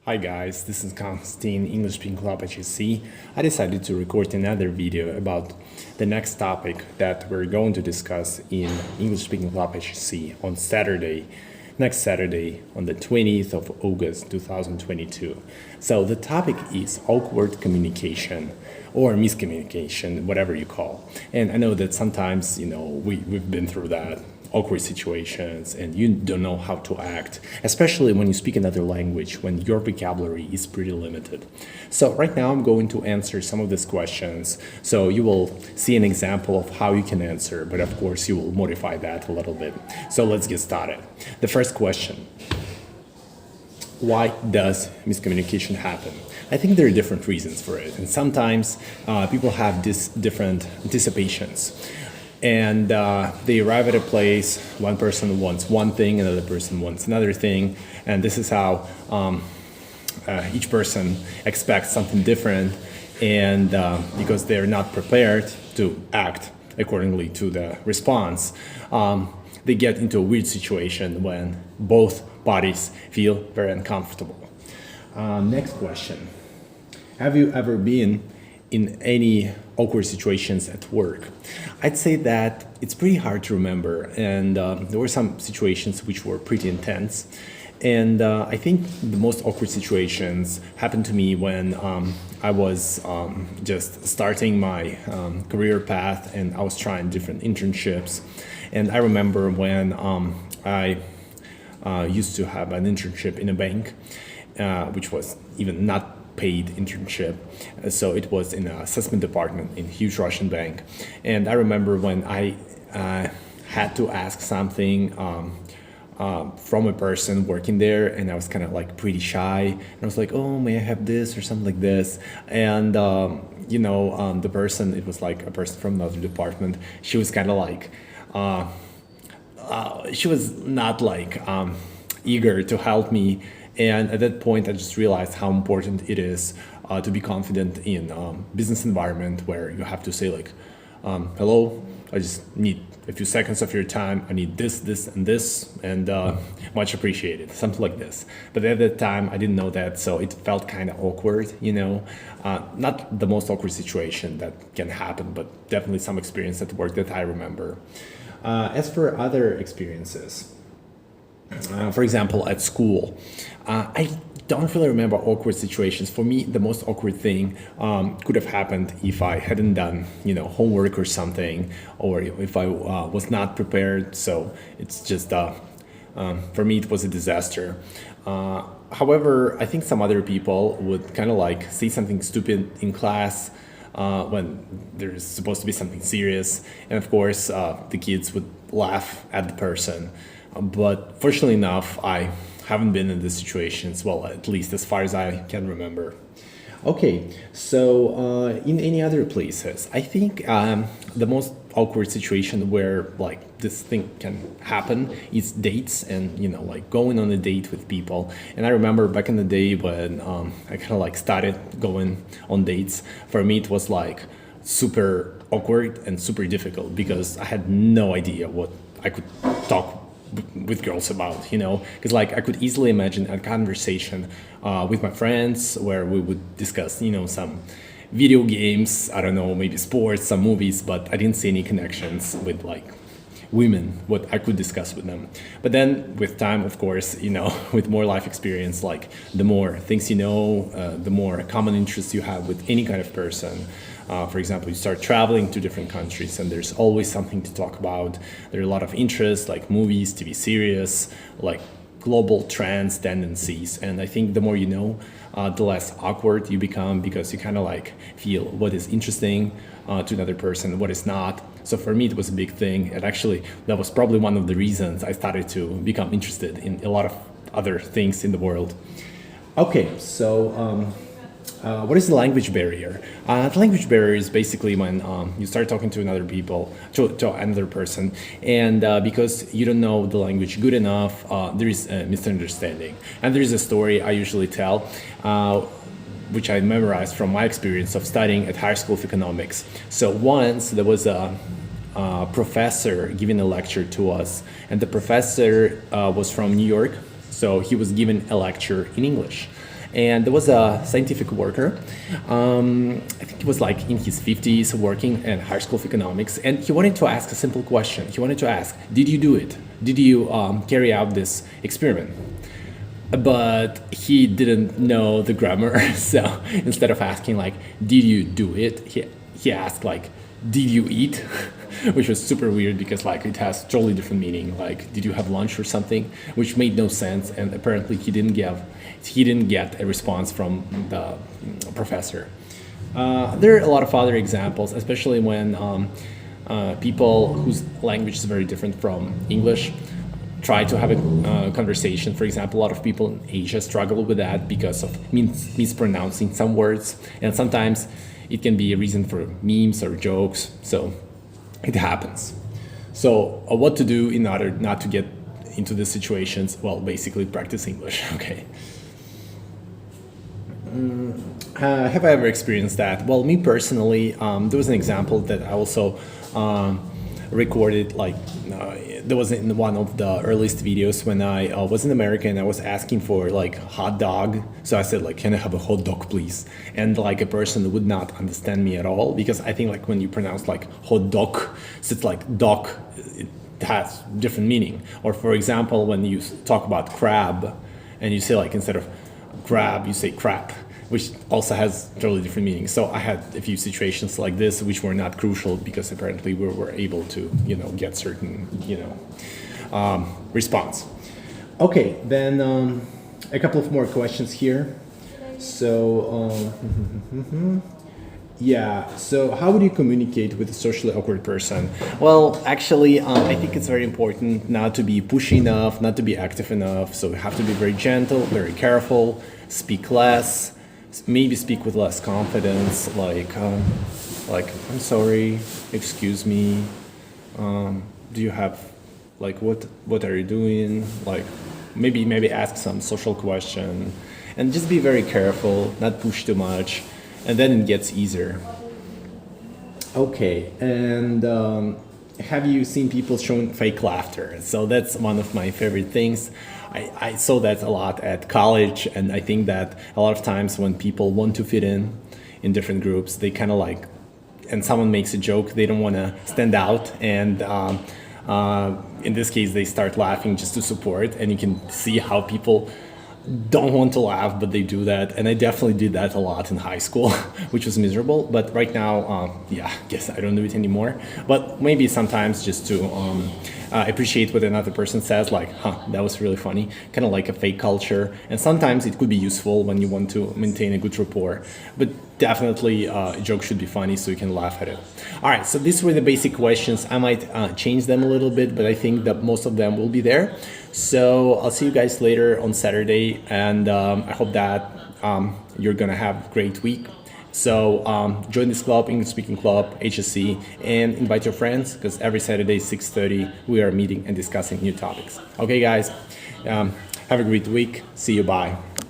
Hi guys, this is Constantine, English Speaking Club HSE. I decided to record another video about the next topic that we're going to discuss in English Speaking Club HSE on next Saturday, on the 20th of August 2022. So the topic is awkward communication or miscommunication, whatever you call. And I know that sometimes, we've been through that. Awkward situations and you don't know how to act, especially when you speak another language, when your vocabulary is pretty limited. So right now I'm going to answer some of these questions, so you will see an example of how you can answer, but of course you will modify that a little bit. So let's get started. The first question: why does miscommunication happen? I think there are different reasons for it, and sometimes people have these different anticipations. And they arrive at a place, one person wants one thing, another person wants another thing, and this is how each person expects something different, and because they're not prepared to act accordingly to the response, they get into a weird situation when both parties feel very uncomfortable. Next question: have you ever been in any awkward situations at work? I'd say that it's pretty hard to remember, and there were some situations which were pretty intense. And I think the most awkward situations happened to me when I was just starting my career path, and I was trying different internships. And I remember when I used to have an internship in a bank, which was even not paid internship. So it was in an assessment department in a huge Russian bank. And I remember when I had to ask something from a person working there, and I was kind of like pretty shy. And I was like, oh, may I have this or something like this? And, the person, it was like a person from another department. She was kind of like, she was not like eager to help me. And at that point, I just realized how important it is to be confident in business environment where you have to say like, hello, I just need a few seconds of your time. I need this, and this, and much appreciated, something like this. But at that time, I didn't know that, so it felt kind of awkward, not the most awkward situation that can happen, but definitely some experience at work that I remember. As for other experiences, for example, at school, I don't really remember awkward situations. For me, the most awkward thing could have happened if I hadn't done, homework or something, or if I was not prepared. So it's just, for me, it was a disaster. However, I think some other people would kind of like say something stupid in class when there's supposed to be something serious. And of course, the kids would laugh at the person. But fortunately enough, I haven't been in these situations, well, at least as far as I can remember. Okay, so in any other places, I think the most awkward situation where like this thing can happen is dates, and like going on a date with people. And I remember back in the day when I kind of like started going on dates, for me it was like super awkward and super difficult because I had no idea what I could talk with girls about, because like I could easily imagine a conversation with my friends where we would discuss, some video games, I don't know, maybe sports, some movies, but I didn't see any connections with like women, what I could discuss with them. But then with time, of course, with more life experience, like the more things the more common interests you have with any kind of person. For example, you start traveling to different countries and there's always something to talk about. There are a lot of interests like movies, TV series, like global trends, tendencies. And I think the more you know, the less awkward you become because you kind of like feel what is interesting to another person, what is not. So for me, it was a big thing. And actually, that was probably one of the reasons I started to become interested in a lot of other things in the world. Okay, so what is the language barrier? The language barrier is basically when you start talking to another person, and because you don't know the language good enough, there is a misunderstanding. And there is a story I usually tell, which I memorized from my experience of studying at Higher School of Economics. So once there was a professor giving a lecture to us, and the professor was from New York, so he was given a lecture in English. And there was a scientific worker. I think he was like in his 50s working in high school of economics, and he wanted to ask a simple question. He wanted to ask, did you do it? Did you carry out this experiment? But he didn't know the grammar, so instead of asking like, did you do it, he asked like, did you eat? Which was super weird because like it has totally different meaning, like did you have lunch or something, which made no sense, and apparently he didn't get a response from the professor. There are a lot of other examples, especially when people whose language is very different from English try to have a conversation. For example, a lot of people in Asia struggle with that because of mispronouncing some words, and sometimes it can be a reason for memes or jokes, so it happens. So what to do in order not to get into these situations? Well, basically practice English, okay. Have I ever experienced that? Well, me personally, there was an example that I also recorded, like there was in one of the earliest videos when I was in America and I was asking for like hot dog. So I said like, can I have a hot dog please? And like a person would not understand me at all, because I think like when you pronounce like hot dog, so it's like dog, it has different meaning. Or for example, when you talk about crab and you say like instead of crab, you say crap, which also has totally different meanings. So I had a few situations like this, which were not crucial because apparently we were able to, get certain, response. Okay, then a couple of more questions here. So, yeah, so how would you communicate with a socially awkward person? Well, actually, I think it's very important not to be pushy enough, not to be active enough. So you have to be very gentle, very careful, speak less, maybe speak with less confidence, like I'm sorry, excuse me, do you have, like, what are you doing? Like, maybe ask some social question, and just be very careful, not push too much, and then it gets easier. Okay, and have you seen people showing fake laughter? So that's one of my favorite things. I saw that a lot at college, and I think that a lot of times when people want to fit in different groups, they kind of like, and someone makes a joke, they don't want to stand out, and in this case they start laughing just to support, and you can see how people don't want to laugh, but they do that. And I definitely did that a lot in high school, which was miserable. But right now, I guess I don't do it anymore. But maybe sometimes just to appreciate what another person says, like, that was really funny, kind of like a fake culture. And sometimes it could be useful when you want to maintain a good rapport. But definitely a joke should be funny so you can laugh at it. All right, so these were the basic questions. I might change them a little bit, but I think that most of them will be there. So I'll see you guys later on Saturday, and I hope that you're gonna have a great week. So join this club, English Speaking Club HSE, and invite your friends, because every Saturday 6:30 we are meeting and discussing new topics. Okay, guys, have a great week. See you. Bye.